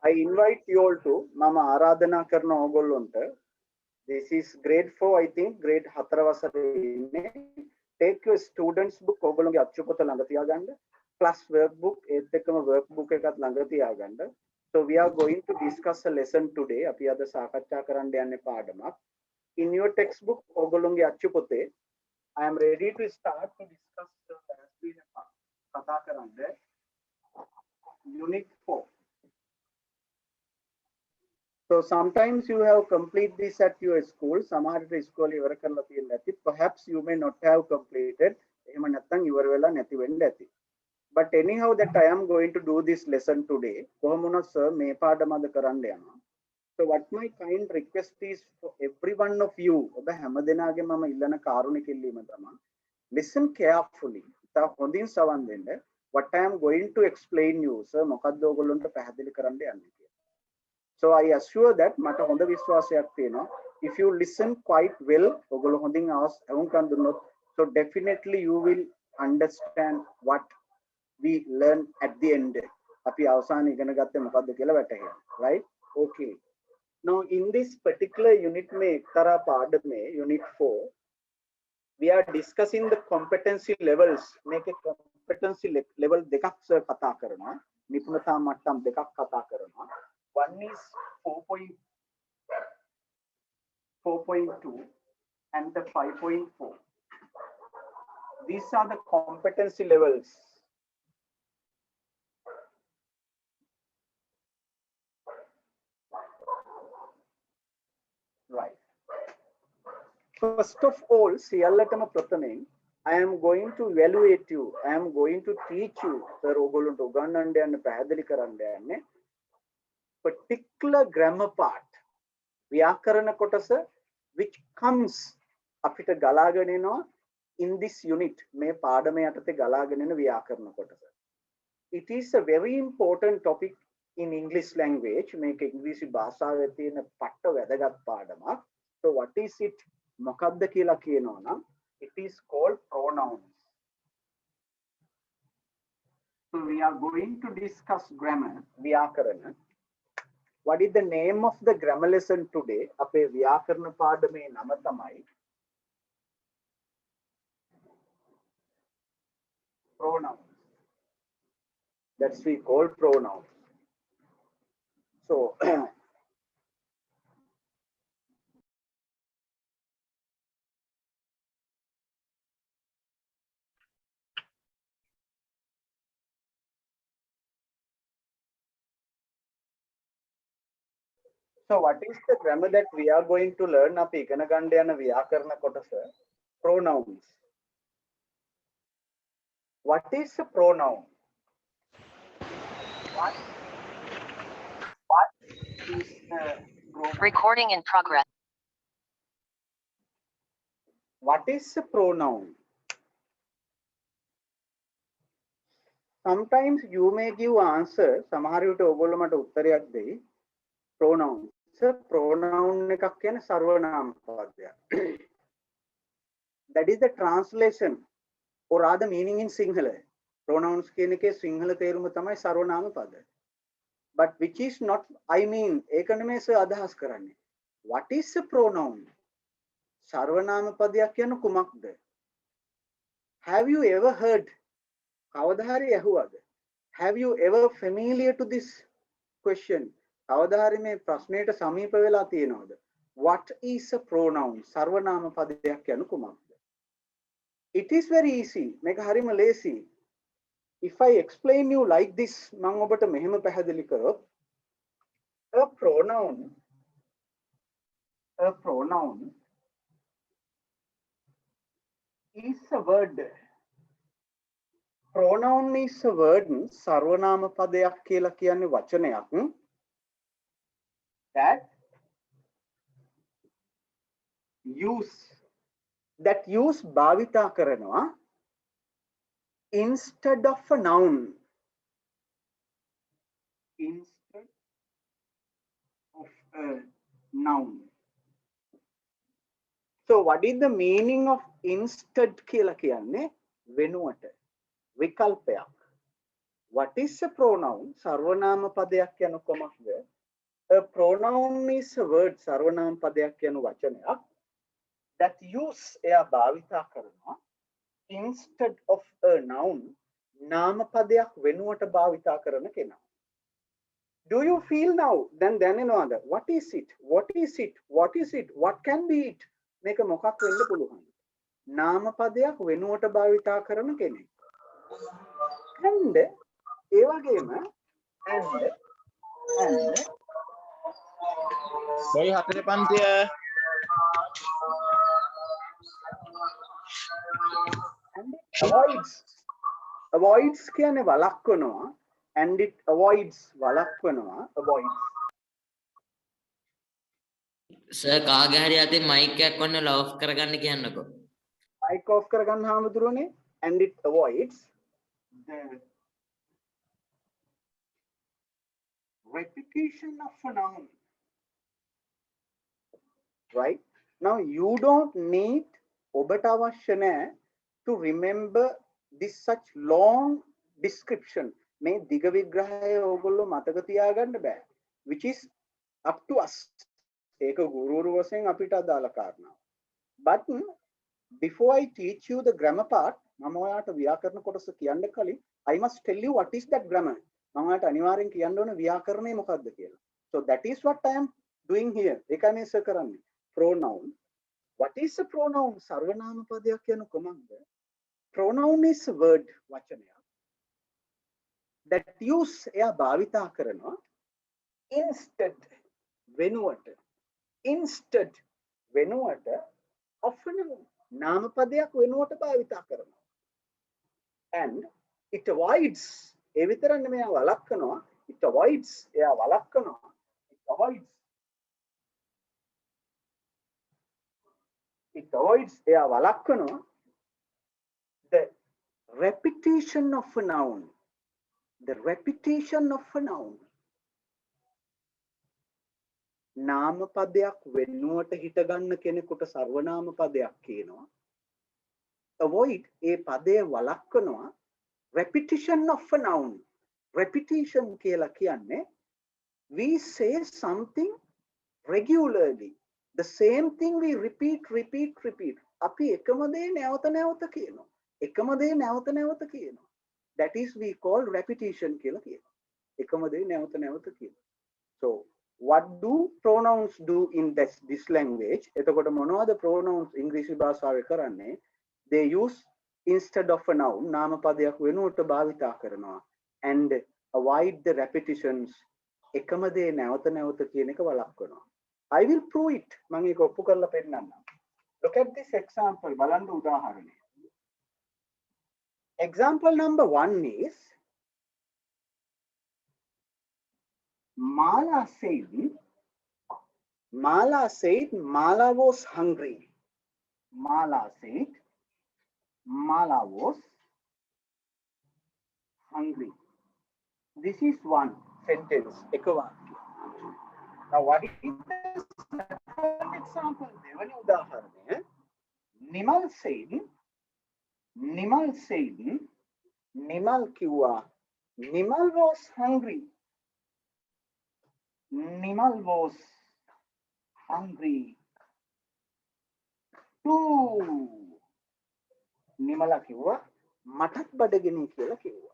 I invite you all to mama ආරාධනා කරන ඕගොල්ලොන්ට this is grade 4 I think grade 4 වසරේ ඉන්නේ take your students book ඕගොල්ලෝගේ අච්චුපොත ළඟ තියාගන්න plus workbook ඒත් එක්කම workbook එකත් ළඟ තියාගන්න so we are going to discuss a lesson today අපි අද සාකච්ඡා කරන්න යන්නේ පාඩමක් in your textbook ඕගොල්ලෝගේ අච්චුපොතේ I am ready to start to discuss the කතා කරන්න unit 4 so sometimes you have complete this at your school සමහරට school ඉවර කරලා තියෙන්න ඇති perhaps you may not have completed එහෙම නැත්නම් ඉවර වෙලා නැති වෙන්න ඇති but anyhow that I am going to do this lesson today කොහොම වුණත් sir මේ පාඩම අද කරන්න යනවා so what my kind request is for every one of you ඔබ හැමදෙනාගේ මම ඉල්ලන කාරුණික ඉල්ලීම තමයි listen carefully තා හොඳින් සවන් දෙන්න what I am going to explain you sir මොකද්ද ඔයගොල්ලන්ට පැහැදිලි කරන්න යන්නේ කියලා so I assure that මට හොඳ විශ්වාසයක් තියෙනවා if you listen quite well ඔයගොල්ලෝ හොඳින් අවුන්කම් දුන්නොත් so definitely you will understand what we learn at the end අපි අවසානයේ ඉගෙන ගත්තේ මොකද්ද කියලා වැටහෙනවා right okay now in this particular unit में එක්තරා පාඩමේ unit 4 we are discussing the competency levels මේකේ competency level දෙකක් කතා කරනවා නිපුණතා මට්ටම් දෙකක් කතා කරනවා one is 4.2 and the 5.4 these are the competency levels right first of all සියල්ලටම ප්‍රථමයෙන් I am going to evaluate you I am going to teach you sir ඔයගොල්ලන්ට උගන්වන්න යන්න පැහැදිලි කරන්න යන්නේ particular grammar part ව්‍යාකරණ කොටස which comes අපිට ගලාගෙන එනවා in this unit මේ පාඩම යටතේ ගලාගෙන එන ව්‍යාකරණ කොටස it is a very important topic in English language මේක ඉංග්‍රීසි භාෂාවේ තියෙන පට්ට වැදගත් පාඩමක් so what is it මොකක්ද කියලා කියනවා නම් it is called pronouns so we are going to discuss grammar ව්‍යාකරණ what is the name of the grammar lesson today අපේ ව්‍යාකරණ පාඩමේ නම තමයි pronouns that's we call pronouns so so what is the grammar that we are going to learn අපි ඉගෙන ගන්න යන ව්‍යාකරණ කොටස pronouns what is a pronoun what is the pronoun? Recording in progress. What is a pronoun? Sometimes you may give answer. සමහර විට ඔයගොල්ලෝ මට උත්තරයක් දෙයි. Pronoun. So pronoun එකක් කියන්නේ සර්වනාම පදයක්. That is the translation or rather meaning in Sinhala. Pronouns කියන එකේ සිංහල තේරුම තමයි සර්වනාම පද. But which is not I mean ඒක නෙමෙයි සර් අදහස් කරන්නේ what is a pronoun සර්වනාම පදයක් කියන්නේ කුමක්ද have you ever heard කවදා හරි ඇහුවද have you ever familiar to this question කවදා හරි මේ ප්‍රශ්නයට සමීප වෙලා තියෙනවද what is a pronoun සර්වනාම පදයක් කියන්නේ කුමක්ද it is very easy මේක හරිම ලේසි if I explain you like this මම ඔබට මෙහෙම පැහැදිලි කරොත් a pronoun is a word pronoun is a word සර්වනාම පදයක් කියලා කියන්නේ වචනයක් that use භාවිතා කරනවා instead of a noun so what is the meaning of instead කියලා කියන්නේ වෙනුවට විකල්පයක් what is a pronoun? Sarvanama padaya කියනු කොමක්ද? A pronoun is a word, sarvanama padaya කියනු වචනයක් that use එයා භාවිතා කරනවා instead of a noun, නාම පදයක් වෙනුවට භාවිතා කරන කෙනා. Do you feel now? Then දැනෙනවද? What is it? What is it? What is it? What can be it? මේක මොකක් වෙන්න පුළුවන්? නාම පදයක් වෙනුවට භාවිතා කරන කෙනෙක්. And ඒ වගේම and Boy හතරේ පන්තිය. and avoids කියන්නේ වළක්වනවා and it avoids වළක්වනවා avoids. Sir කාගේ හරි අතේ මයික් එකක් ඔන්න ලව් කරගන්න කියන්නකෝ. Mic off කරගන්න හාමුදුරනේ and it avoids the repetition of a noun. Right? Now you don't need ඔබට අවශ්‍ය නැහැ to remember this such long description. මේ දිග විග්‍රහය ඕගොල්ලෝ මතක තියාගන්න බෑ. Which is up to us. ඒක ගුරුවරු වශයෙන් අපිට අදාළ කාරණාව. But before I teach you the grammar part, මම ඔයාලට ව්‍යාකරණ කොටස කියන්න කලින් I must tell you what is that grammar. මම ඔයාලට අනිවාර්යෙන් කියන්න ඕන ව්‍යාකරණය මොකක්ද කියලා. So that is what I am doing here. ඒකයි මේ සර් කරන්නේ. Pronoun. What is a pronoun? සර්වනාම පදයක් කියන්නේ කොහොමද? Pronoun is a word වචනයක් that use එයා භාවිතා කරනවා instead වෙනුවට of a noun. නාම පදයක් වෙනුවට භාවිතා කරනවා. And it avoids ඒ විතරක් නෙමෙයි එයා වළක්වනවා. It avoids එයා වළක්වනවා. It avoids එයා වළක්වනවා the repetition of a noun. The repetition of a noun. නාම පදයක් වෙනුවට හිට ගන්න කෙනෙකුට සර්වනාම පදයක් කියනවා. Avoid ඒ පදය වළක්වනවා repetition of a noun. Repetition කියලා කියන්නේ we say something regularly. The same thing we repeat. අපි එකම දේ නැවත නැවත කියනවා. එකම දේ නැවත නැවත කියනවා. That is we call repetition කියලා කියනවා. එකම දේ නැවත නැවත කියනවා. So what do pronouns do in this language? එතකොට මොනවද pronouns ඉංග්‍රීසි භාෂාවේ කරන්නේ? They use instead of a noun නාම පදයක් වෙනුවට භාවිතා කරනවා and avoid the repetitions. එකම දේ නැවත නැවත කියන එක වළක්වනවා. I will prove it. මම ඒක ඔප්පු කරලා පෙන්නන්නම්. Look at this example. බලන්න උදාහරණය. Example number 1 is Mala said Mala was hungry. Mala said Mala was hungry. This is one sentence. එක වාක්‍යය. Now what is the second example? දෙවනි උදාහරණය. Nimal said Nimal කිව්වා Nimal was hungry. Nimal was hungry too. Nimala කිව්වා මටත් බඩගිනි කියලා කිව්වා.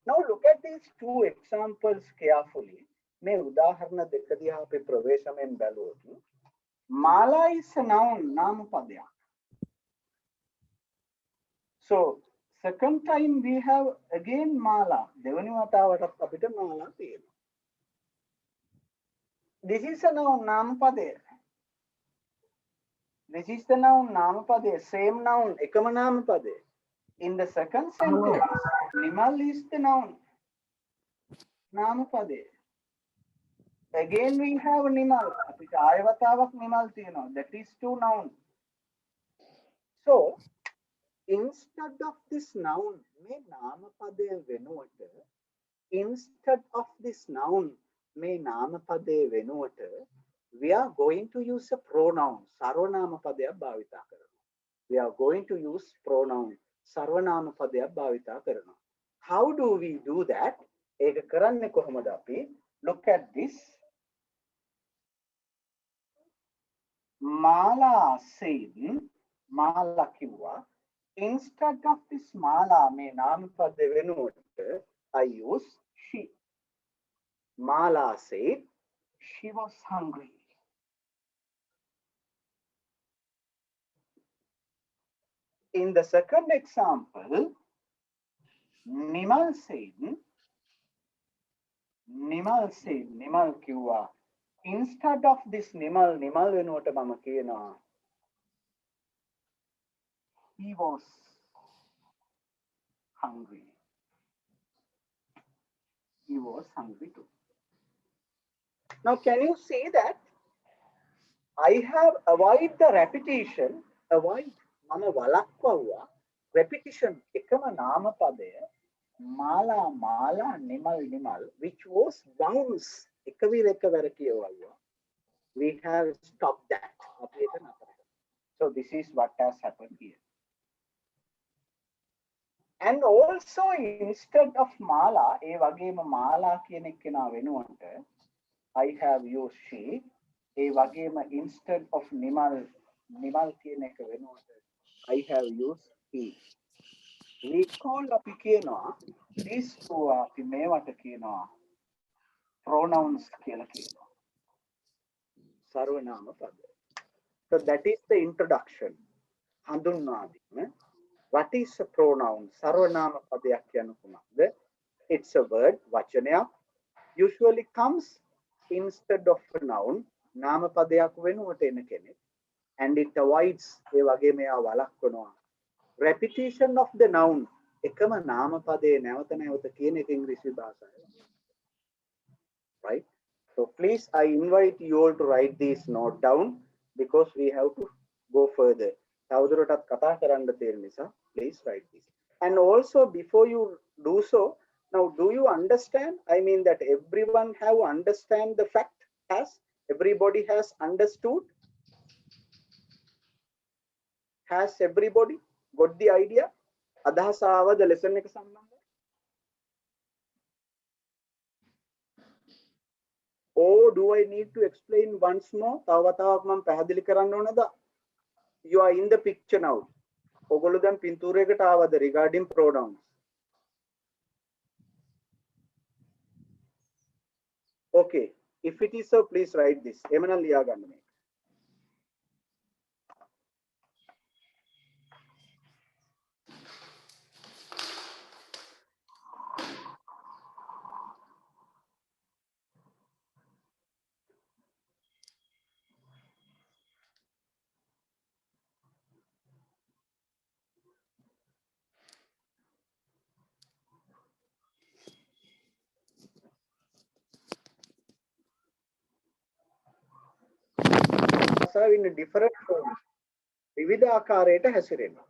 Now look at these two examples carefully. මේ උදාහරණ දෙක දිහා අපි ප්‍රවේශමෙන් බැලුවොත් Mala is a noun, නාම පදයක්. So second time we have again Mala. දෙවනි වතාවටත් අපිට Mala තියෙනවා. This is a noun, නාම පදය. This is the noun, නාම පදය. Same noun, එකම නාම පදය. In the second sentence, Nimal is the noun, නාම පදය. Again we have Nimal. අපිට ආය වතාවක් Nimal තියෙනවා. That is two noun. So instead of this noun, මේ නාම පදය වෙනුවට instead of this noun, මේ නාම පදය වෙනුවට we are going to use a pronoun. සර්වනාම පදයක් භාවිතා කරනවා. We are going to use pronoun. සර්වනාම පදයක් භාවිතා කරනවා. How do we do that? ඒක කරන්නේ කොහොමද අපි? Look at this. Mala said, Mala කිව්වා, instead of this Mala මේ නාමපද වෙනුවට I use she. Mala said she was hungry. In the second example, Nimal said, Nimal කිව්වා, instead of this Nimal වෙනුවට මම කියනවා he was hungry. He was hungry too. Now, can you see that I have avoid the repetition, avoid මම වළක්වුවා repetition එකම නාමපදය මාලා Nimal which was bounce එක විරක කියවුවා. We have stopped that. So this is what has happened here. And also instead of mala ඒ වගේම මාලා කියන එකනා වෙනුවට I have used she. ඒ වගේම instead of nimal කියන එක වෙනුවට I have used he. We call අපි කියනවා these two අපි මේවට කියනවා pronouns කියලා කියනවා. සර්වනාම පද. So that is the introduction. හඳුන්වා දීම. What is a pronoun? සර්වනාම පදයක් කියන්නේ කොහොමද? It's a word, වචනයක්, usually comes instead of a noun. නාම පදයක් වෙනුවට එන කෙනෙක්. And it avoids ඒ වගේ මෙයා වළක්වනවා. Repetition of the noun. එකම නාම පදේ නැවත නැවත කියන එක ඉංග්‍රීසි භාෂාවේ. Right? So please, I invite you all to write this note down because we have to go further. තවදුරටත් කතා කරන්න තියෙන නිසා please write this. And also before you do so, now do you understand? I mean that everyone have understand the fact, has everybody has understood? Has everybody got the idea? අදහස ආවද lesson එක සම්බන්ධව? Or do I need to explain once more? තව වතාවක් මම පැහැදිලි කරන්න ඕනද? You are in the picture now. ඔගොල්ලෝ දැන් පින්තූරයකට ආවද regarding pronouns? Okay. If it is so, please write this. එමනම් ලියා ගන්න මේක. In a different form. විවිධ ආකාරයට හැසිරෙනවා.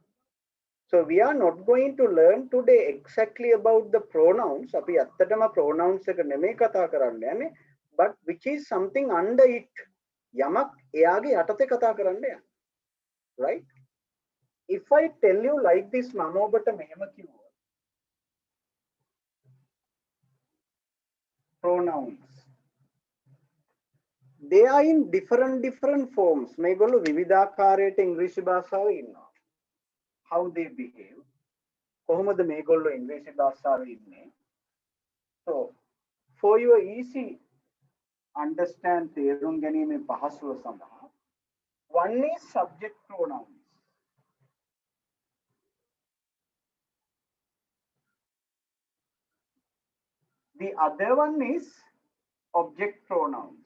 So we are not going to learn today exactly about the pronouns. අපි ඇත්තටම pronouns එක නෙමෙයි කතා කරන්න යන්නේ, but which is something under it. යමක් එයාගේ යටතේ කතා කරන්න යන්නේ. Right? If I tell you like this, මම ඔබට මෙහෙම කිව්වා. Pronouns. They are in different forms. මේගොල්ලෝ විවිධාකාරයට ඉංග්‍රීසි භාෂාවේ ඉන්නවා. How they behave. කොහොමද මේගොල්ලෝ ඉංග්‍රීසි භාෂාවේ ඉන්නේ? So for your easy understand තේරුම් ගැනීමේ පහසුව සඳහා one is subject pronouns. The other one is object pronouns.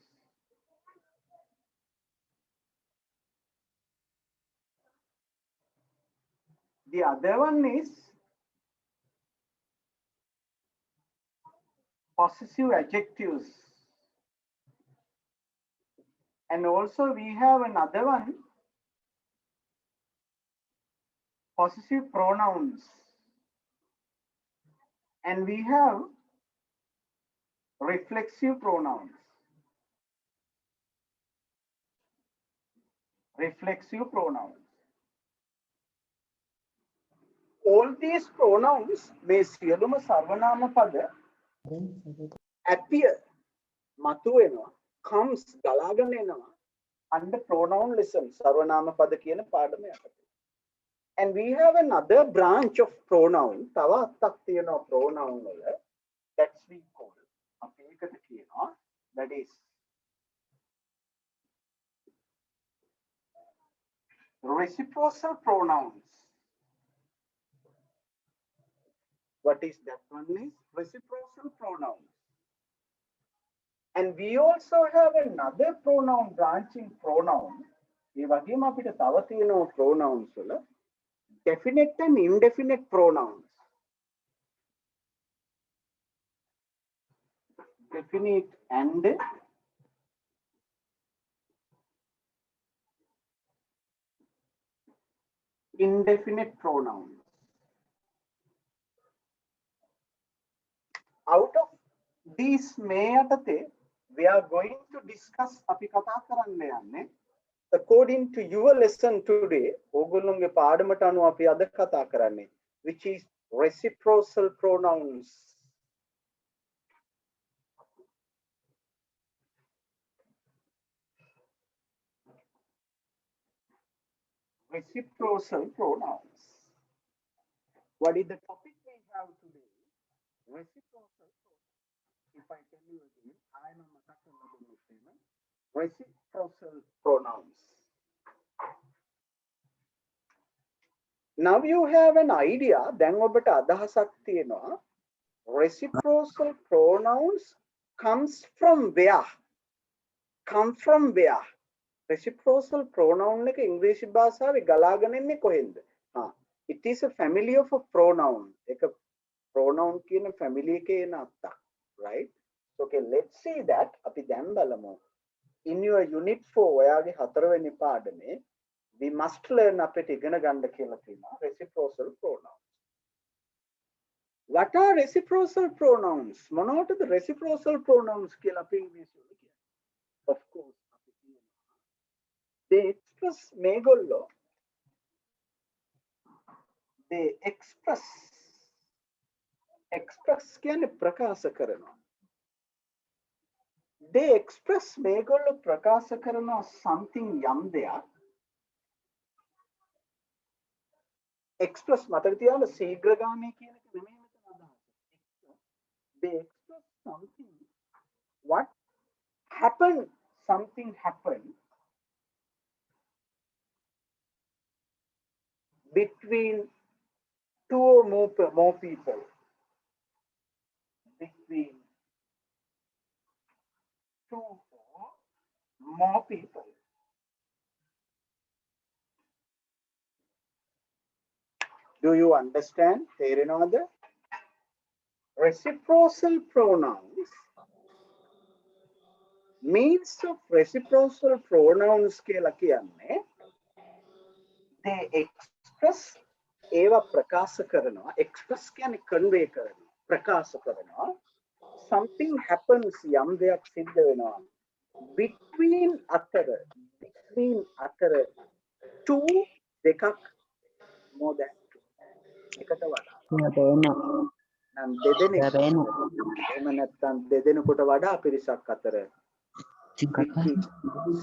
The other one is possessive adjectives. And also we have another one, possessive pronouns. And we have reflexive pronouns. Reflexive pronouns. all these pronouns මේ සියලුම සර්වනාම පද appear මතු වෙනවා comes ගලාගෙන එනවා under pronoun lesson සර්වනාම පද කියන පාඩම යටතේ. And we have another branch of pronoun තව අත්තක් තියෙනවා pronoun වල that's we call අපි ඒකට කියනවා that is reciprocal pronouns. What is that one is? Reciprocal pronouns. And we also have another pronoun branching pronoun. ඒ වගේම අපිට තව තියෙනවා pronouns වල definite and indefinite pronouns. Definite and indefinite pronouns. Out of these මේ යටතේ we are going to discuss අපි කතා කරන්න යන්නේ according to your lesson today ඕගොල්ලෝගේ පාඩමට අනුව අපි අද කතා කරන්නේ which is reciprocal pronouns. Reciprocal pronouns. What is the topic we have today? Reciprocal pronouns. If I tell you again, I am a statement. Reciprocal pronouns. Now you have an idea. දැන් ඔබට අදහසක් තියෙනවා. Reciprocal pronouns comes from where? Come from where? Reciprocal pronoun එක ඉංග්‍රීසි භාෂාවේ ගලාගෙන එන්නේ කොහෙන්ද? It is a family of a pronoun. එක pronoun කියන family එකේ එන අත්තක්, right? Okay, let's see that. අපි දැන් බලමු. In your unit 4 ඔයාගේ 4 වෙනි පාඩමේ we must learn අපිට ඉගෙන ගන්න කියලා තියෙනවා reciprocal pronouns. What are reciprocal pronouns? මොනවටද reciprocal pronouns කියලා අපි ඉංග්‍රීසි වල කියන්නේ? Of course අපි කියනවා they express මේගොල්ලෝ they express කියන්නේ ප්‍රකාශ කරනවා. They express මේගොල්ලෝ ප්‍රකාශ කරනවා something යම් දෙයක්. Express මතක තියාගන්න ශීඝ්‍රගාමී කියන එක නෙමෙයි මෙතන අදහස. They express something what happened, something happened between two or more people. Between two or more people. Do you understand? තේරෙනවද? Reciprocal pronouns. Means of reciprocal pronouns කියලා කියන්නේ they express ඒවා ප්‍රකාශ කරනවා. Express කියන්නේ convey කරනවා. ප්‍රකාශ කරනවා. Something happens යම් දෙයක් සිද්ධ වෙනවා. Between අතර two දෙකක් more than two. එකට වඩා. නම් දෙදෙනෙක්. එහෙම නැත්නම් දෙදෙනෙකුට වඩා පිරිසක් අතර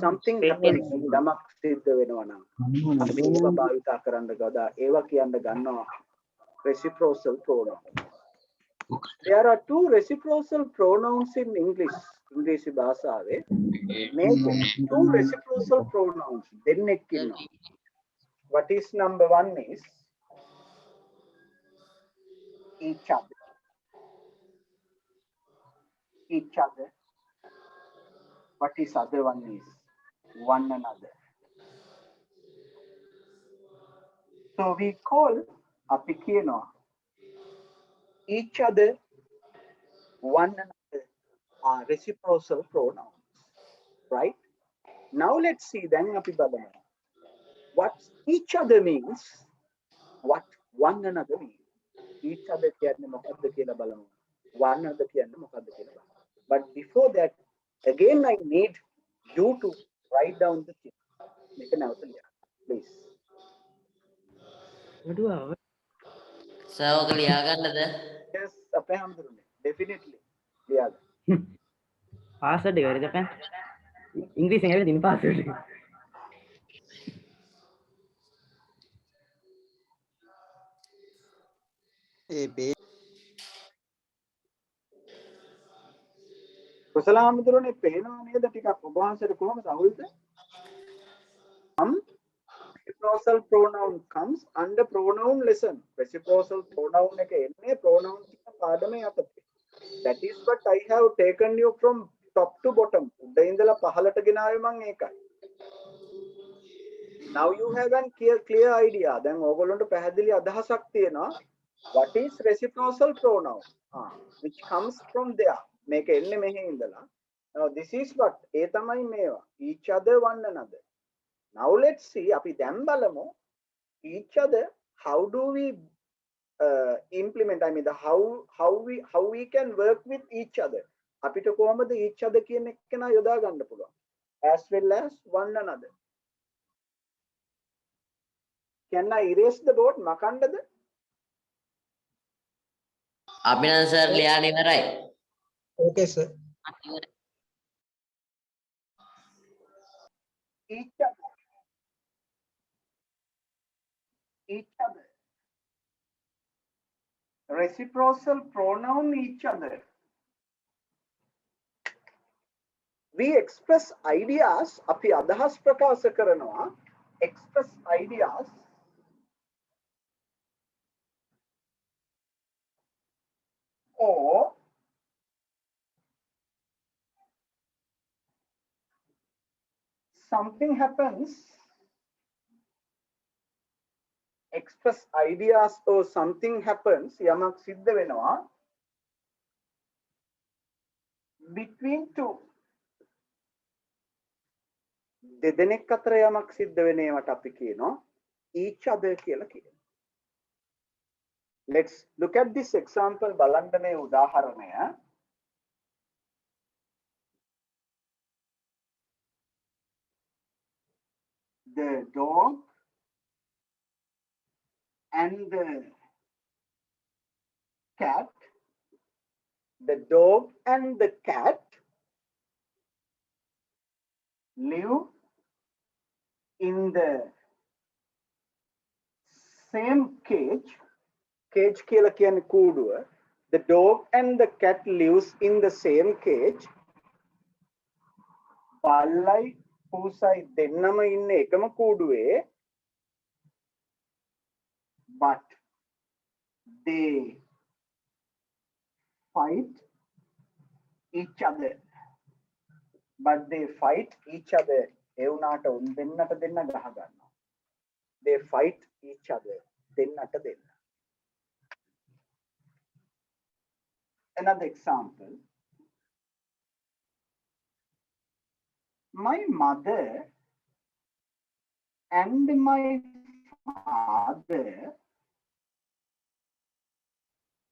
something happens යමක් සිද්ධ වෙනවා නම් අපි ඒවා භාවිතා කරන්න ගොඩා ඒවා කියන්න ගන්නවා reciprocal pronouns. There are two reciprocal pronouns in English. ඉංග්‍රීසි භාෂාවේ මේ two reciprocal pronouns දෙන්නෙක් ඉන්නවා. What is number one is each other. Each other. What is other one is one another. So we call අපි කියනවා each other, one another are reciprocal pronouns, right? Now let's see then අපි බලමු what each other means, what one another means. Each other කියන්නේ මොකක්ද කියලා බලමු. One another කියන්නේ මොකක්ද කියලා බලමු. But before that, again I need you to write down the thing. Make an outline, please. Sir ඔක ලියා ගන්නද? yes අපේ හැමදෙරුනේ definitely ලියා ගන්න. පාස්වර්ඩ් එක හරිද අපෙන්? ඉංග්‍රීසියෙන් ඇවිල්ලා තියෙන පාස්වර්ඩ් එක. කුසල හැමදෙරුනේ පේනවා නේද ටිකක් ඔබ වහන්සේට කොහොමද අවුල්ද? Reciprocal pronoun comes under pronoun lesson. Reciprocal pronoun එක එන්නේ pronoun කියන පාඩමේ යටතේ. That is what I have taken you from top to bottom. උඩ ඉඳලා පහළට ගෙනාවේ මම ඒකයි. Now you have an clear idea. දැන් ඕගොල්ලන්ට පැහැදිලි අදහසක් තියෙනවා. What is reciprocal pronoun? Which comes from there. මේක එන්නේ මෙහෙ ඉඳලා. Now this is what ඒ තමයි මේවා. Each other one another. Now let's see අපි දැන් බලමු each other how do we implement, I mean the how we can work with each other. අපිට කොහොමද each other කියන එක නා යොදා ගන්න පුළුවන් as well as one another. Can I erase the board? මකන්නද? අභිනන්ද සර් ලියාගෙන ඉවරයි. Okay, sir. Each other. Each other. Reciprocal pronoun each other. We express ideas. අපි අදහස් ප්‍රකාශ කරනවා. Express ideas. Or something happens. Express ideas or something happens. යමක් සිද්ධ වෙනවා. Between two. දෙදෙනෙක් අතර යමක් සිද්ධ වෙන ඒවට අපි කියනවා each other කියලා කියනවා. Let's look at this example. බලන්න මේ උදාහරණය. The dog and the cat. The dog and the cat live in the same cage. Cage කියලා කියන්නේ කූඩුව. The dog and the cat lives in the same cage. බල්ලයි පූසයි දෙන්නම ඉන්නේ එකම කූඩුවේ. But they fight each other. But they fight each other. ඒ වුණාට උන් දෙන්නට දෙන්න ගහ ගන්නවා. They fight each other. දෙන්නට දෙන්න. Another example. My mother and my father.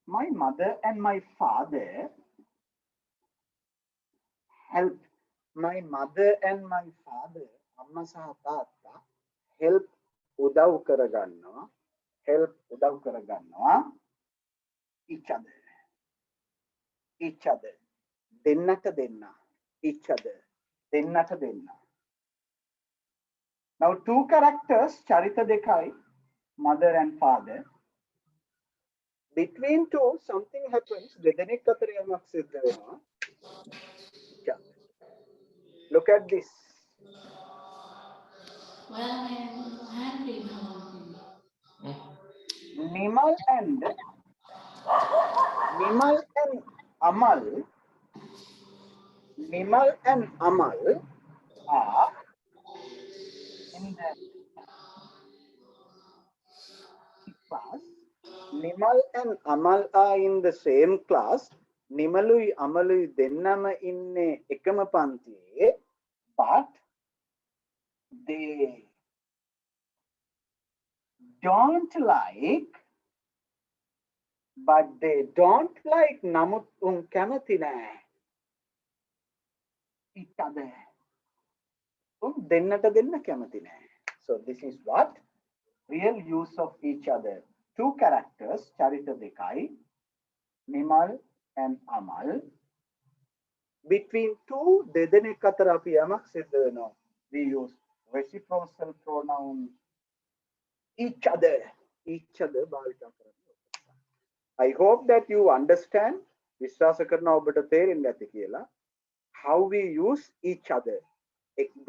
My mother and my father help. My mother and my father amma සහ තාත්තා help උදව් කරගන්නවා. Help උදව් කරගන්නවා each other. Each other. දෙන්නට දෙන්න. Each other. දෙන්නට දෙන්න. Now two characters චරිත දෙකයි mother and father. Between two something happens. දෙදෙනෙක් අතර යමක් සිද්ධ වෙනවා. Look at this. Nimal and Amal. Nimal and Amal are in the class. Nimal and Amal are in the same class. Nimalui Amalui dennama inne ekama panthiye, but they don't like namuth kamathi naha each other. Dennata denna kamathi naha. So this is what real use of each other. two characters, Charita Dekai, Nimal and Amal. Between two දෙදෙනෙක් අතර අපි යමක් සිද්ධ වෙනවා. We use reciprocal pronoun each other භාවිත කරනවා. I hope that you understand. විශ්වාස කරනවා ඔබට තේරෙන්නේ නැති කියලා. How we use each other.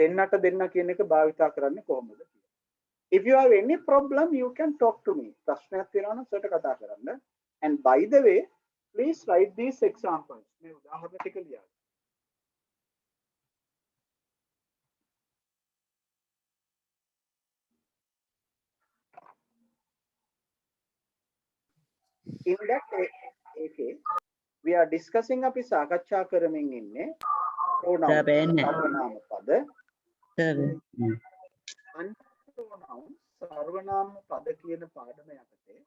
දෙන්නට දෙන්න කියන එක භාවිත කරන්නේ කොහොමද කියලා. If you have any problem, you can talk to me. ප්‍රශ්නයක් තියෙනවා නම් සර්ට කතා කරන්න. And by the way, please write these examples. මේ උදාහරණ ටික ලියන්න. In that case, we are discussing අපි සාකච්ඡා කරමින් ඉන්නේ pronoun සර්වනාම පද. Pronoun සර්වනාම පද කියන පාඩම යටතේ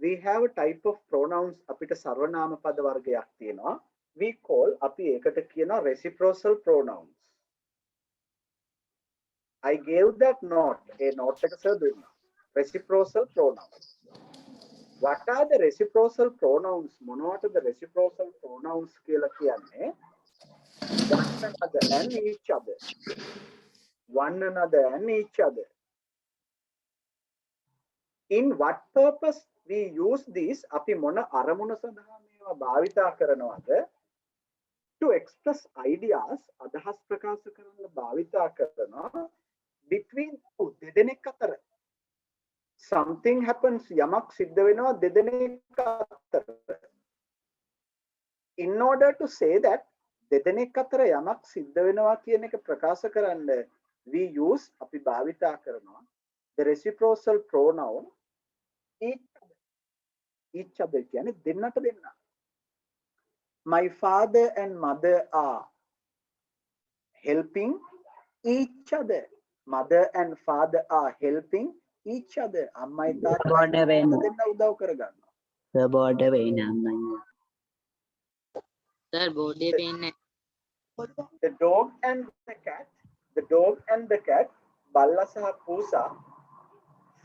we have a type of pronouns අපිට සර්වනාම පද වර්ගයක් තියෙනවා. We call අපි ඒකට කියනවා reciprocal pronouns. I gave that note. A note එක සර් දුන්නා. Reciprocal pronouns. What are the reciprocal pronouns? මොනවටද reciprocal pronouns කියලා කියන්නේ? One another and each other. One another and each other. In what purpose we use these? අපි මොන අරමුණ සඳහා මේවා භාවිතා කරනවද? To express ideas, අදහස් ප්‍රකාශ කරන්න භාවිතා කරනවා between two දෙදෙනෙක් අතර. Something happens, යමක් සිද්ධ වෙනවා දෙදෙනෙක් අතර. In order to say that දෙදෙනෙක් අතර යමක් සිද්ධ වෙනවා කියන එක ප්‍රකාශ කරන්න we use අපි භාවිතා කරනවා the reciprocal pronoun each other කියන්නේ දෙන්නට දෙන්න. My father and mother are helping each other. Mother and father are helping each other. අම්මයි තාත්තයි දෙන්න උදව් කරගන්නවා. සර් බෝඩ් එක වෙන්නේ අම්මයි. සර් බෝඩ් එක පේන්නේ The dog and the cat බල්ලා සහ පූසා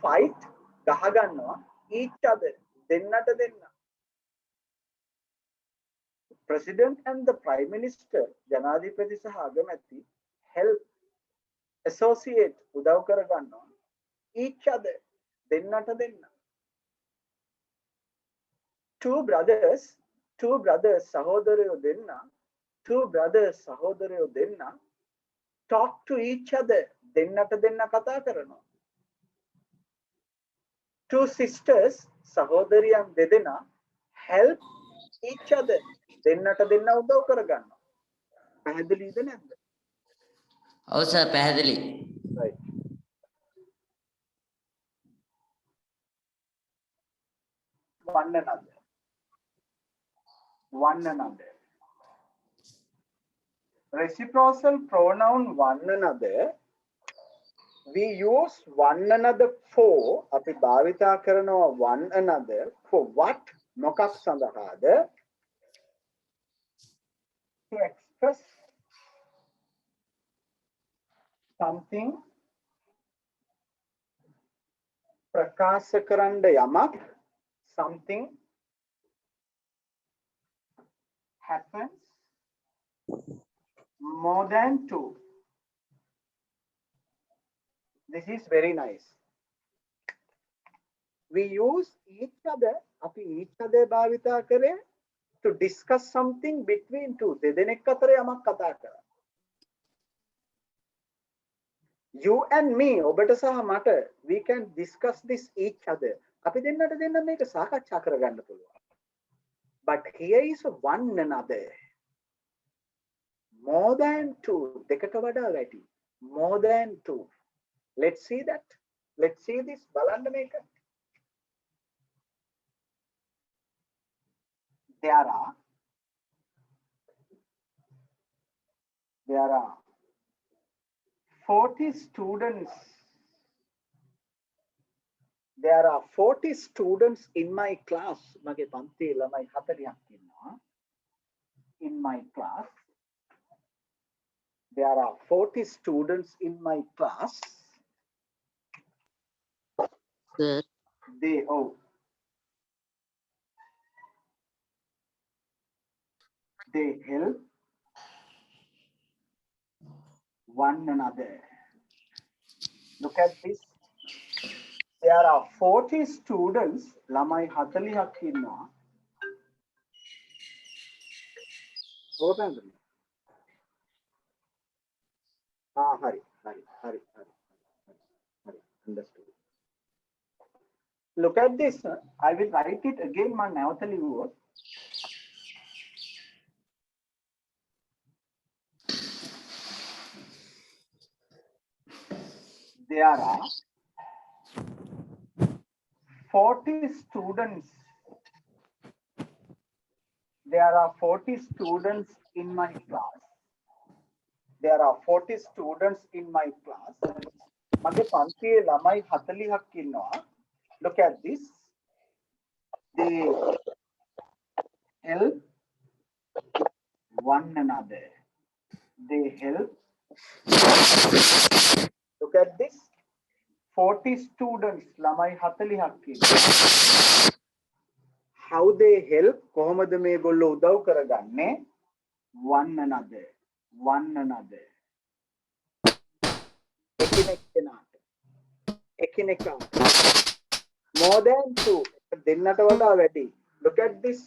fight ගහ ගන්නවා each other දෙන්නට දෙන්න. President and the prime minister ජනාධිපති සහ අගමැති help associate උදව් කරගන්නවා each other දෙන්නට දෙන්න. Two brothers සහෝදරයෝ දෙන්න talk to each other දෙන්නට දෙන්න කතා කරනවා. Two sisters සහෝදරියන් දෙදෙනා help each other දෙන්නට දෙන්න උදව් කරගන්නවා. පැහැදිලිද නැද්ද? ඔව් සර් පැහැදිලි. Right. One another. Reciprocal pronoun one another. We use one another for අපි භාවිතා කරනවා one another for what? මොකක් සඳහාද? To express something ප්‍රකාශ කරන්න යමක් something happens more than two. This is very nice. We use each other අපි each other භාවිතා කරේ to discuss something between two දෙදෙනෙක් අතර යමක් කතා කරා. You and me ඔබට සහ මට we can discuss this each other අපි දෙන්නට දෙන්න මේක සාකච්ඡා කරගන්න පුළුවන්. But here is one another. More than two දෙකට වඩා වැඩි. More than two. Let's see that. Let's see this. බලන්න මේක. There are 40 students. There are 40 students in my class. මගේ පන්තියේ ළමයි 40ක් ඉන්නවා. In my class. There are 40 students in my class. Sir They They help one another. Look at this. There are 40 students. ළමයි 40ක් ඉන්නවා. ඕකද? හරි. Understood. Look at this. I will write it again. මම නැවත ලියුවොත්. There are 40 students. There are 40 students in my class. There are 40 students in my class. මගේ පන්තියේ ළමයි 40ක් ඉන්නවා. Look at this. They help one another. They help. Look at this. 40 students ළමයි 40ක් ඉන්නවා. How they help? කොහොමද මේගොල්ලෝ උදව් කරගන්නේ? One another. One another. එකිනෙකාට. More than two. දෙන්නට වඩා වැඩි. Look at this.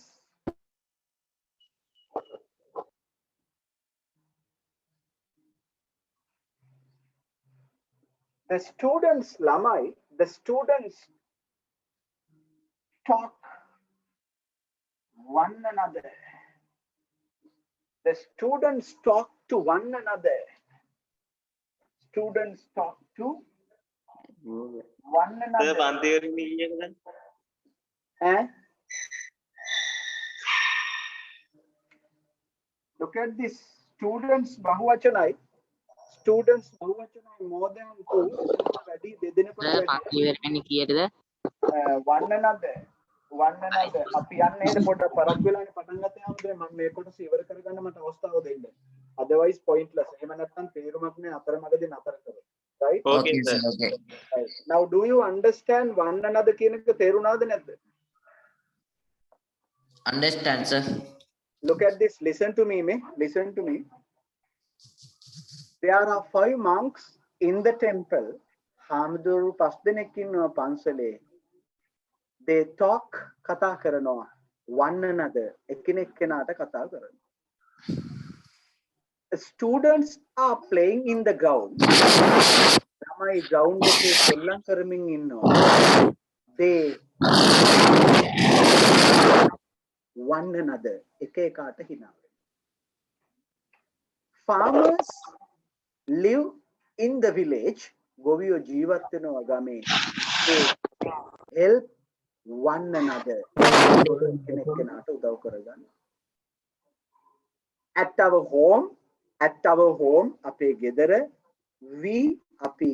The students ළමයි, the students talk one another. The students talk to one another. Students talk to one another. Look at this. Students bahuvachanai. Students bahuvachanai more than two. One another. One another. අපි යන්නේ පොඩ්ඩක් පරක් වෙලානේ පටන් ගත්ත හැමදේ මම මේ කොටස ඉවර කරගන්න මට අවස්ථාව දෙන්න. Otherwise pointless. එහෙම නැත්නම් තේරුමක් නෑ අතරමඟදී නතර කරමු. Right? Okay sir. Okay. Right. Now do you understand one another කියන එක තේරුණාද නැද්ද? Understand sir. Look at this. Listen to me, me. Listen to me. There are 5 monks in the temple. හාමුදුරු 5 දෙනෙක් ඉන්නවා පන්සලේ. They talk කතා කරනවා one another. එකිනෙක කෙනාට කතා කරනවා. Students are playing in the ground. ළමයි ground එකේ සෙල්ලම් කරමින් ඉන්නවා. They one another. එක එකාට හිනා වෙනවා. Farmers live in the village. ගොවියෝ ජීවත් වෙනවා ගමේ. They help one another. කෙනෙක් කෙනාට උදව් කරගන්නවා. At our home, අපේ ගෙදර අපි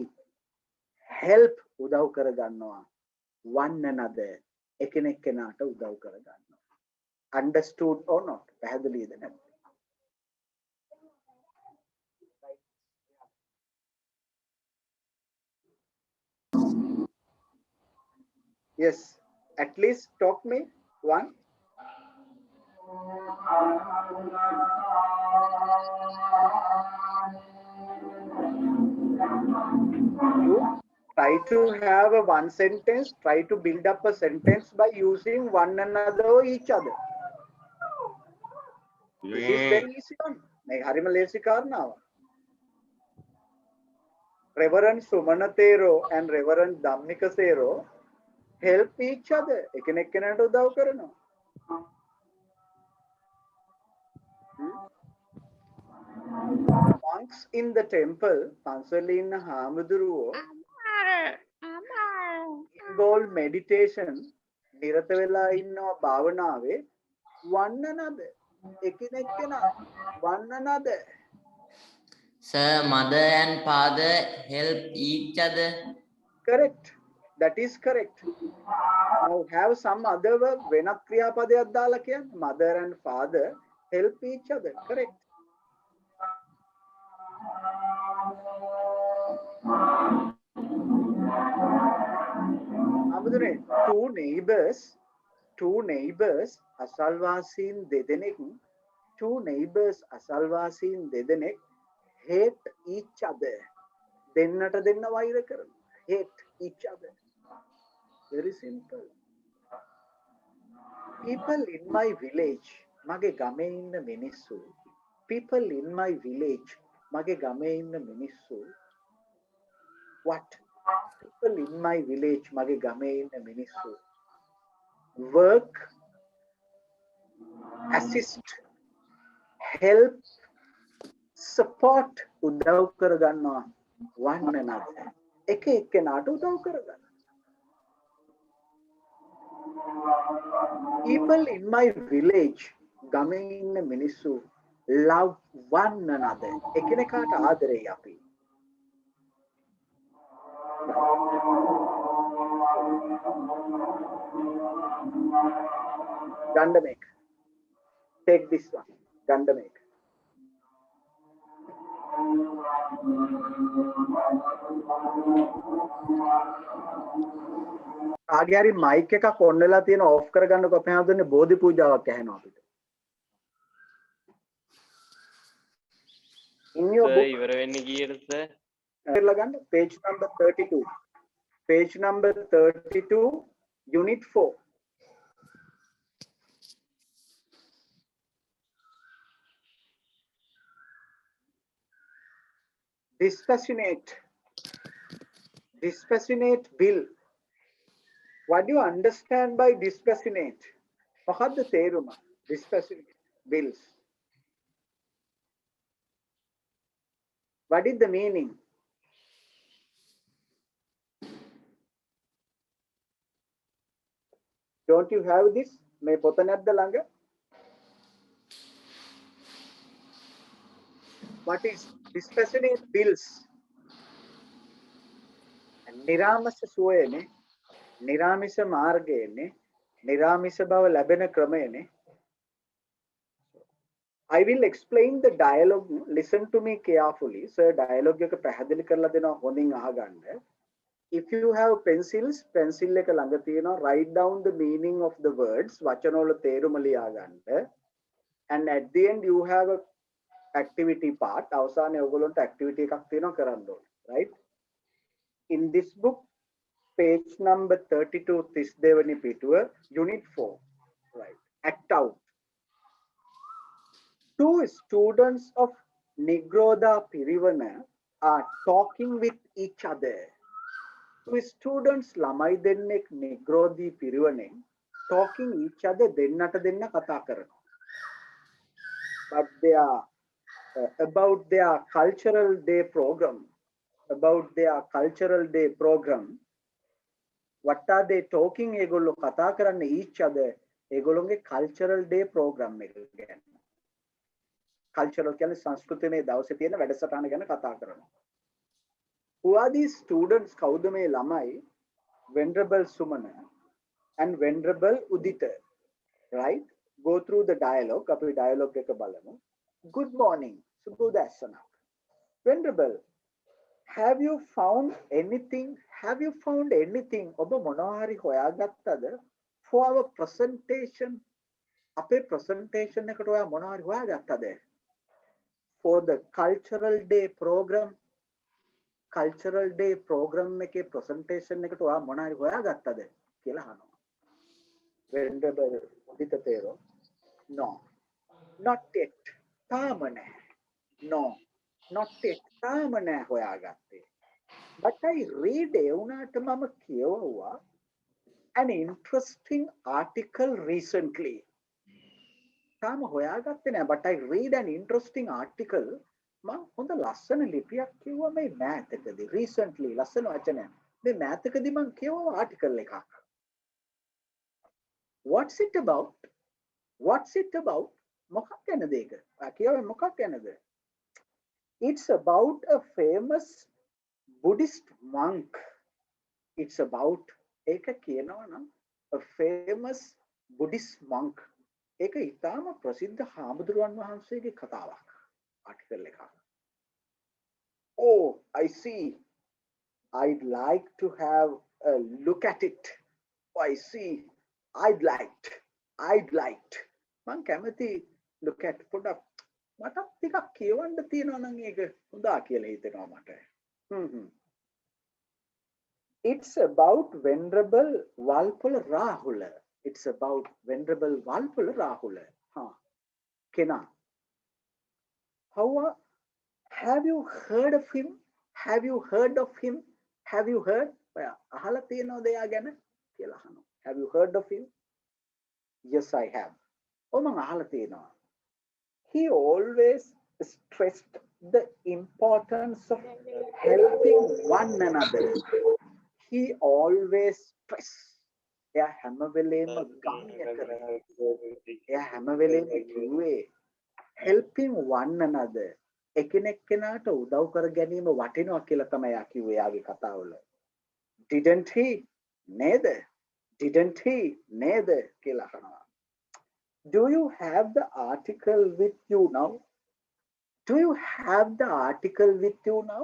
help උදව් කරගන්නවා. One another. එකිනෙක කෙනාට උදව් කරගන්නවා. Understood or not? පැහැදිලිද නැද්ද? Yes, at least talk me one. You try to have a one sentence, try to build up a sentence by using one another or each other. This is very easy one. මේ හරිම ලේසි කාරණාවක්. Reverend Sumana Thero and Reverend Dhammika Thero help each other. එකිනෙක කෙනාට උදව් කරනවා. Monks in the temple, පන්සලේ ඉන්න හාමුදුරුවෝ involve meditation, නිරත වෙලා ඉන්නවා භාවනාවේ. One another. එකිනෙක කෙනා one another. Sir, mother and father help each other. Correct. That is correct. Now have some other verb. වෙනත් ක්‍රියාපදයක් දාලා කියන්න. Mother and father help each other. Correct. අමුදුනේ two neighbors අසල්වාසීන් දෙදෙනෙක් two neighbors අසල්වාසීන් දෙදෙනෙක් hate each other. දෙන්නට දෙන්න වෛර කරනවා. Hate each other. Very simple. People in my village, මගේ ගමේ ඉන්න මිනිස්සු. People in my village, මගේ ගමේ ඉන්න මිනිස්සු. What? People in my village, මගේ ගමේ ඉන්න මිනිස්සු. Work, assist, help, support උදව් කරගන්නවා one another. එක එක්කෙනාට උදව් කරගන්න. People in my village, ගමේ ඉන්න මිනිස්සු love one another. එකිනෙකාට ආදරෙයි අපි. Gandamake. Take this one. Gandamake. ආගේ හරි මයික් එකක් ඔන් වෙලා තියෙන ඔෆ් කරගන්නකො අපේ හඳුන්නේ බෝධි පූජාවක් ඇහෙනවා අපිට. In your book ඉවර වෙන්න කීයද සර්? කරලා ගන්න page number 32. Page number 32 unit 4. Dispassionate. Dispassionate bill. What do you understand by dispassionate? මොකද්ද තේරුම? Dispassionate bills. What is the meaning? Don't you have this? මේ පොත නැද්ද ළඟ? What is dispassionate bills? නිරාමස සුවයනේ, නිරාමිස මාර්ගයනේ, නිරාමිස බව ලැබෙන ක්‍රමයනේ. I will explain the dialogue. Listen to me carefully. Sir, dialogue එක පැහැදිලි කරලා දෙනවා හොඳින් අහගන්න. If you have pencils, pencil එක ළඟ තියෙනවා, write down the meaning of the words. වචන වල තේරුම ලියා ගන්න. And at the end you have a activity part. අවසානයේ ඔයගොල්ලන්ට activity එකක් තියෙනවා කරන්න ඕනේ. Right? In this book, page number 32, 32 වෙනි පිටුව, unit 4. Right. Act out. Two students of Nigroda Piriwana are talking with each other. Two students ළමයි දෙන්නෙක් නිග්‍රෝධී පිරිවනෙන් talking each other දෙන්නට දෙන්න කතා කරනවා. But they are about their cultural day program. About their cultural day program. What are they talking? ඒගොල්ලෝ කතා කරන්නේ each other. ඒගොල්ලෝගේ cultural day program එක ගැන. Cultural කියන්නේ සංස්කෘතිමය දවසේ තියෙන වැඩසටහන ගැන කතා කරනවා. Who are these students? කවුද මේ ළමයි? Venerable Sumana and Venerable Udita. Right? Go through the dialogue. අපි dialogue එක බලමු. Good morning. සුබෝදෑසනක්. Venerable, have you found anything? Have you found anything? ඔබ මොනවා හරි හොයාගත්තද? For our presentation. අපේ presentation එකට ඔයා මොනවා හරි හොයාගත්තද? For the cultural day program. Cultural day program එකේ presentation එකට ඔයා මොනවා හරි හොයාගත්තද කියලා අහනවා. Venerable Udita Thero. No. Not yet. තාම නැහැ. No. Not yet. තාම නැහැ හොයාගත්තේ. But I read ඒ වුණාට මම කියවුවා an interesting article recently. තාම හොයාගත්තේ නැහැ. But I read an interesting article. මම හොඳ ලස්සන ලිපියක් කිව්වා මේ මෑතකදී. Recently ලස්සන වචනයක්. මේ මෑතකදී මම කියවුවා article එකක්. What's it about? What's it about? මොකක් ගැනද ඒක? කියවුවේ මොකක් ගැනද? It's about a famous Buddhist monk. It's about ඒක කියනවා නම් a famous Buddhist monk. ඒක ඊටාම ප්‍රසිද්ධ හාමුදුරුවන් වහන්සේගේ කතාවක්. Article එකක්. Oh, I see. I'd like to have a look at it. Oh, I see. I'd liked. මං කැමති look at පොඩක් මට ටිකක් කියවන්න තියෙනවා නම් ඒක හොඳා කියලා හිතෙනවා මට. It's about Venerable Walpola Rahula. It's about Venerable Walpola Rahula. Kena. How have you heard of him? Have you heard of him? Have you heard? අහලා තියෙනවද එයා ගැන කියලා අහනවා. Have you heard of him? Yes, I have. මම අහලා තියෙනවා. He always stressed the importance of helping one another. He always stressed. එයා හැම වෙලේම ගම්‍ය කරේ. එයා හැම වෙලේම කිව්වේ helping one another. එකිනෙක කෙනාට උදව් කර ගැනීම වටිනවා කියලා තමයි එයා කිව්වේ යාගේ කතාවල. Didn't he? නේද? Didn't he? නේද කියලා අහනවා. Do you have the article with you now? Do you have the article with you now?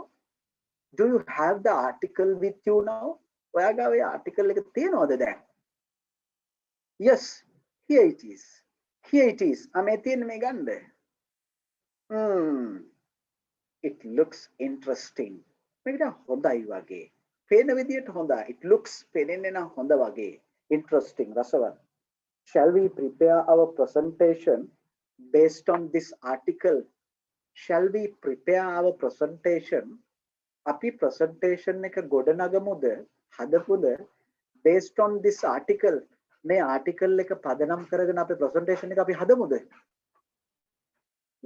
Do you have the article with you now? ඔයාගේ article එක තියෙනවද දැන්? Yes, here it is. Here it is. අමේ තියෙන මේ ගන්න. It looks interesting. මේකට හොඳයි වගේ. පේන විදියට හොඳයි. It looks පේන්නේ නම් හොඳ වගේ. Interesting. රසවත්. Shall we prepare our presentation based on this article? Shall we prepare our presentation? Api presentation එක ගොඩනගමුද හදපුද based on this article? මේ article එක පදනම් කරගෙන අපේ presentation එක අපි හදමුද?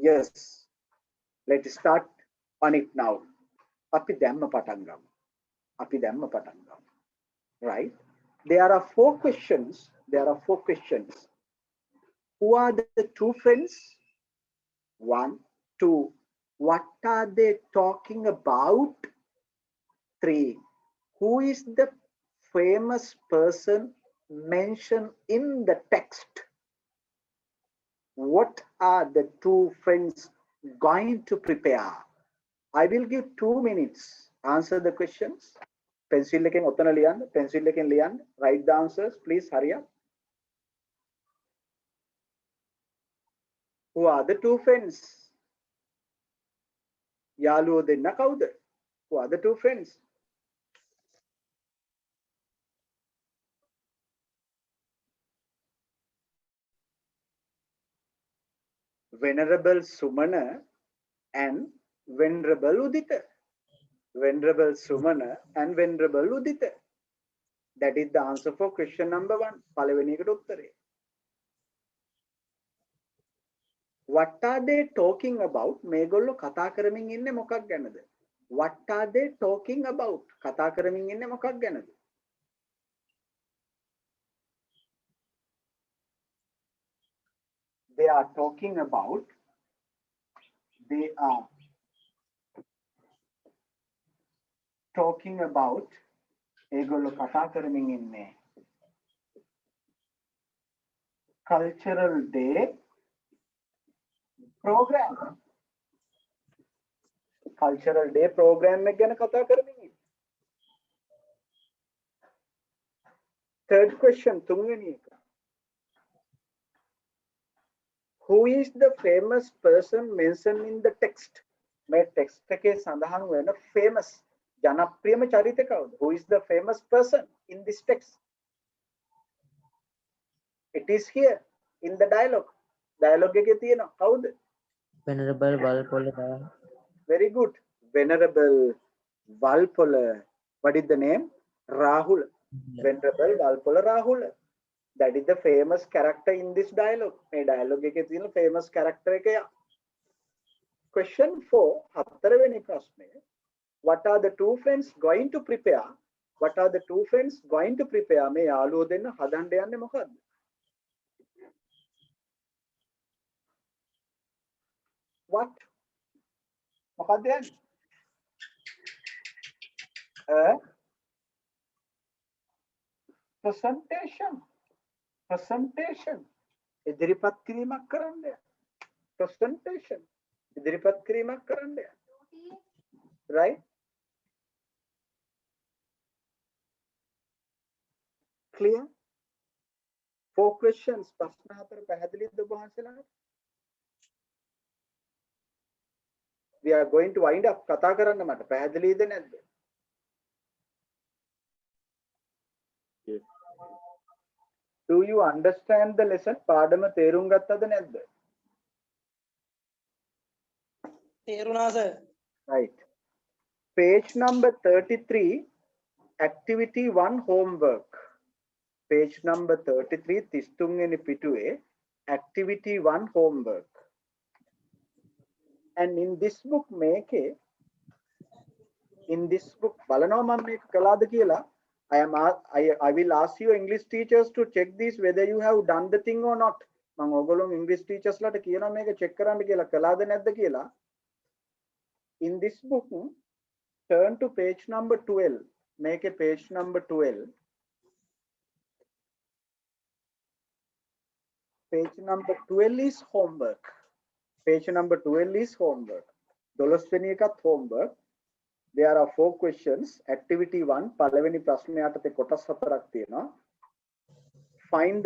Yes. Let's start on it now. අපි දැම්ම පටන් ගමු. අපි දැම්ම පටන් ගමු. Right? There are 4 questions. There are 4 questions. Who are the 2 friends? 1, 2. What are they talking about? 3. Who is the famous person mentioned in the text? What are the 2 friends going to prepare? I will give 2 minutes. Answer the questions. Pencil එකෙන් ඔතන ලියන්න. Pencil එකෙන් ලියන්න. Write the answers. Please hurry up. Who are the 2 friends? යාළුවෝ දෙන්න කවුද? Who are the 2 friends? Venerable Sumana and Venerable Udita. Venerable Sumana and Venerable Udita. That is the answer for question number 1. පළවෙනි එකට උත්තරේ. What are they talking about? මේගොල්ලෝ කතා කරමින් ඉන්නේ මොකක් ගැනද? What are they talking about? කතා කරමින් ඉන්නේ මොකක් ගැනද? They are talking about ඒගොල්ලෝ කතා කරමින් ඉන්නේ cultural day program. Cultural day program එක ගැන කතා කරමින් ඉන්නේ. Third question, තුන්වෙනි එක. Who is the famous person mentioned in the text? මේ text එකේ සඳහන් වෙන famous ජනප්‍රියම චරිතය කවුද? Who is the famous person in this text? It is here in the dialogue. Dialogue එකේ තියෙනවා කවුද? Venerable Walpola. Very good. Venerable Walpola. What is the name? Rahula. Venerable Walpola Rahula. That is the famous character in this dialogue. මේ dialogue එකේ තියෙන famous character එක. Question 4. හතරවෙනි ප්‍රශ්නය. What are the 2 friends going to prepare? What are the 2 friends going to prepare? මේ යාළුවෝ දෙන්න හදන්න යන්නේ මොකද්ද? What? මොකක්ද යන්නේ? Presentation. Presentation. ඉදිරිපත් කිරීමක් කරන්න. Presentation. ඉදිරිපත් කිරීමක් කරන්න. Right? Clear? 4 questions. ප්‍රශ්න 4 පැහැදිලිද ඔබ වහන්සේලාට? we are going to wind up කතා කරන්න මට පැහැදිලිද නැද්ද? Yes. Do you understand the lesson? පාඩම තේරුම් ගත්තද නැද්ද? තේරුණා sir. Right. Page number 33, activity 1 homework. Page number 33, 33 වෙනි පිටුවේ activity 1 homework. And in this book in this book බලනවා මම මේක කළාද කියලා. I will ask you English teachers to check this whether you have done the thing or not. මම ඔයගොල්ලෝ English teachers ලාට කියනවා මේක check කරන්න කියලා කළාද නැද්ද කියලා. In this book, turn to page number 12. Make a page number 12. Page number 12 is homework. Page number 12 is homework. 12 වෙනි එකත් homework. There are 4 questions. Activity 1 පළවෙනි ප්‍රශ්නය යටතේ කොටස් 4ක් තියෙනවා. Find the